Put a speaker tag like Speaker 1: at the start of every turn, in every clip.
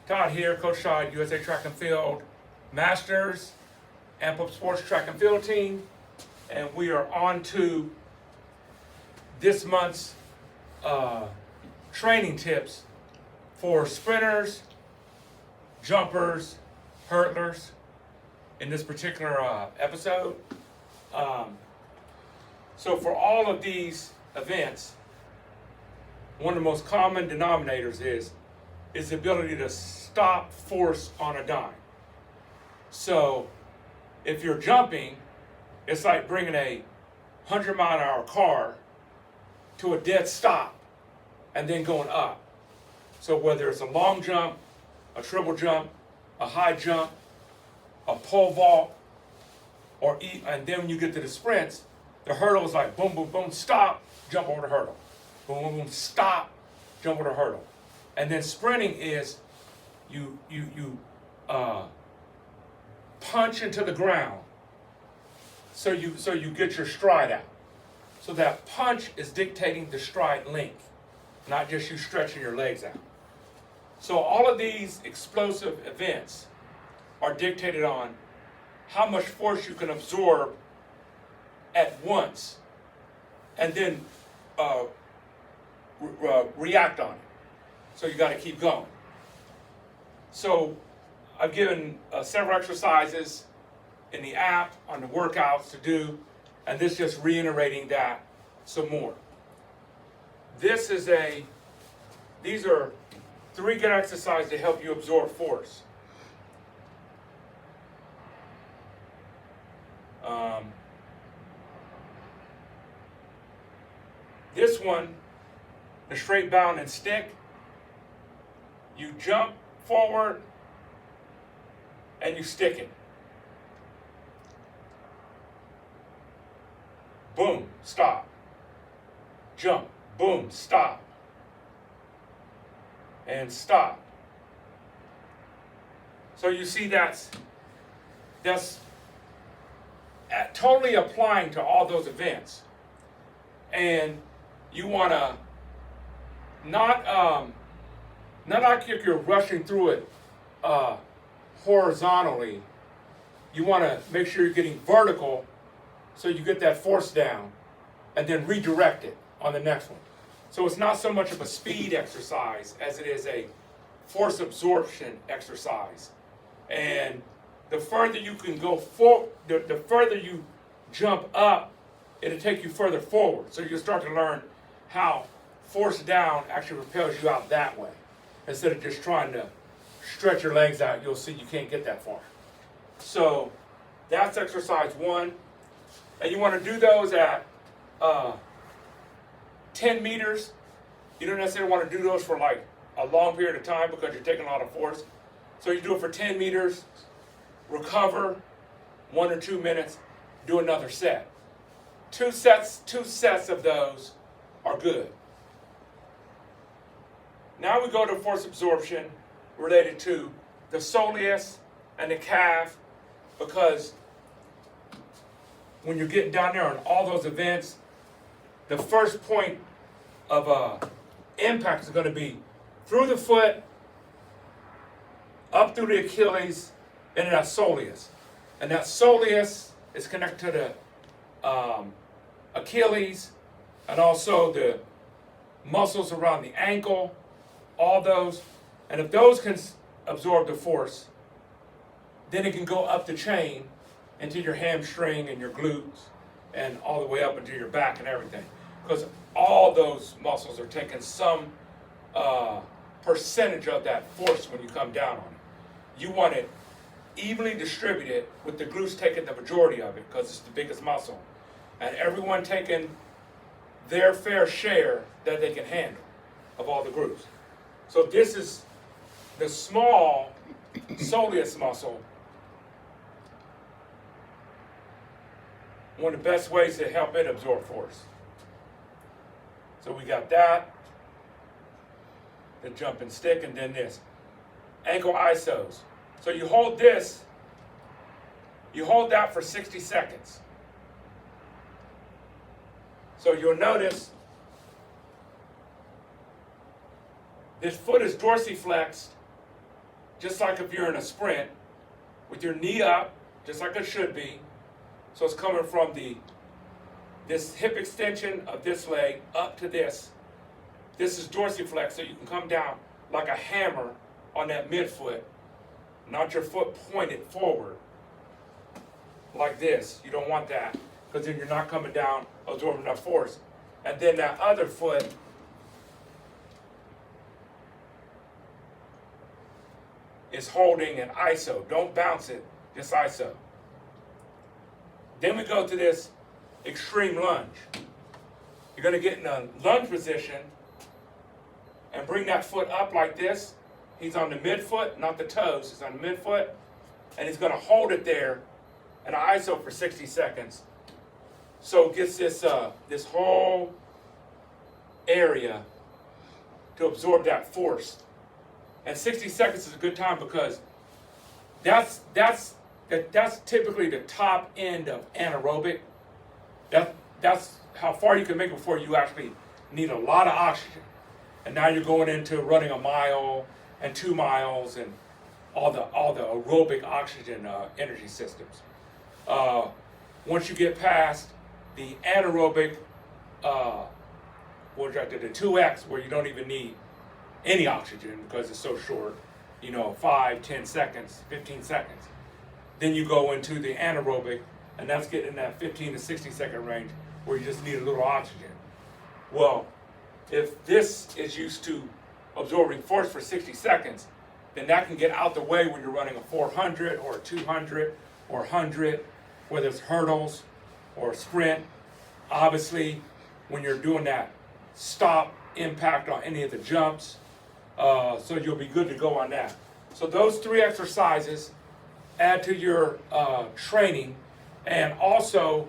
Speaker 1: Todd here, Coach Todd, USA Track and Field Masters, Amp Sports Track and Field team, and we are on to this month's training tips for sprinters, jumpers, hurdlers in this particular episode. So for all of these events, one of the most common denominators is the ability to stop force on a dime. So if you're jumping, it's like bringing a 100-mile-an-hour car to a dead stop and then going up. So whether it's a long jump, a triple jump, a high jump, a pole vault, and then when you get to the sprints, the hurdle is like boom, boom, boom, stop, jump over the hurdle. Boom, boom, boom, stop, jump over the hurdle. And then sprinting is you punch into the ground so you get your stride out. So that punch is dictating the stride length, not just you stretching your legs out. So all of these explosive events are dictated on how much force you can absorb at once and then react on it. So you got to keep going. So I've given several exercises in the app on the workouts to do, and this just reiterating that some more. These are 3 good exercises to help you absorb force. This one, the straight bound and stick, you jump forward and you stick it. Boom, stop. Jump, boom, stop. And stop. So you see that's totally applying to all those events. And you want to not like if you're rushing through it horizontally. You want to make sure you're getting vertical so you get that force down and then redirect it on the next one. So it's not so much of a speed exercise as it is a force absorption exercise. And the further you can go forward, the further you jump up, it'll take you further forward. So you'll start to learn how force down actually propels you out that way. Instead of just trying to stretch your legs out, you'll see you can't get that far. So that's exercise 1. And you want to do those at 10 meters. You don't necessarily want to do those for like a long period of time because you're taking a lot of force. So you do it for 10 meters, recover 1 or 2 minutes, do another set. Two sets of those are good. Now we go to force absorption related to the soleus and the calf, because when you're getting down there on all those events, the first point of impact is going to be through the foot, up through the Achilles, and that soleus. And that soleus is connected to the Achilles and also the muscles around the ankle, all those. And if those can absorb the force, then it can go up the chain into your hamstring and your glutes and all the way up into your back and everything. Because all those muscles are taking some percentage of that force when you come down on it. You want it evenly distributed with the glutes taking the majority of it because it's the biggest muscle. And everyone taking their fair share that they can handle of all the glutes. So this is the small soleus muscle. One of the best ways to help it absorb force. So we got that, the jump and stick, and then this. Ankle isos. So you hold this, you hold that for 60 seconds. So you'll notice this foot is dorsiflexed just like if you're in a sprint, with your knee up, just like it should be. So it's coming from this hip extension of this leg up to this. This is dorsiflex, so you can come down like a hammer on that midfoot, not your foot pointed forward like this. You don't want that, because then you're not coming down absorbing enough force. And then that other foot is holding an iso. Don't bounce it, just iso. Then we go to this extreme lunge. You're going to get in a lunge position and bring that foot up like this. He's on the midfoot, not the toes. He's on the midfoot. And he's going to hold it there in an iso for 60 seconds. So it gets this whole area to absorb that force. And 60 seconds is a good time, because that's typically the top end of anaerobic. That's how far you can make it before you actually need a lot of oxygen. And now you're going into running a mile and 2 miles and all the aerobic oxygen energy systems. Once you get past the anaerobic, the 2x, where you don't even need any oxygen because it's so short, 5, 10 seconds, 15 seconds. Then you go into the anaerobic, and that's getting in that 15 to 60 second range where you just need a little oxygen. Well, if this is used to absorbing force for 60 seconds, then that can get out the way when you're running a 400 or a 200 or 100, whether it's hurdles or sprint. Obviously, when you're doing that stop impact on any of the jumps, so you'll be good to go on that. So those 3 exercises add to your training, and also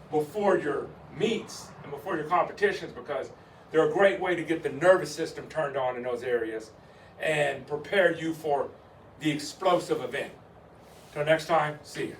Speaker 1: before your meets and before your competitions, because they're a great way to get the nervous system turned on in those areas and prepare you for the explosive event. Till next time, see you.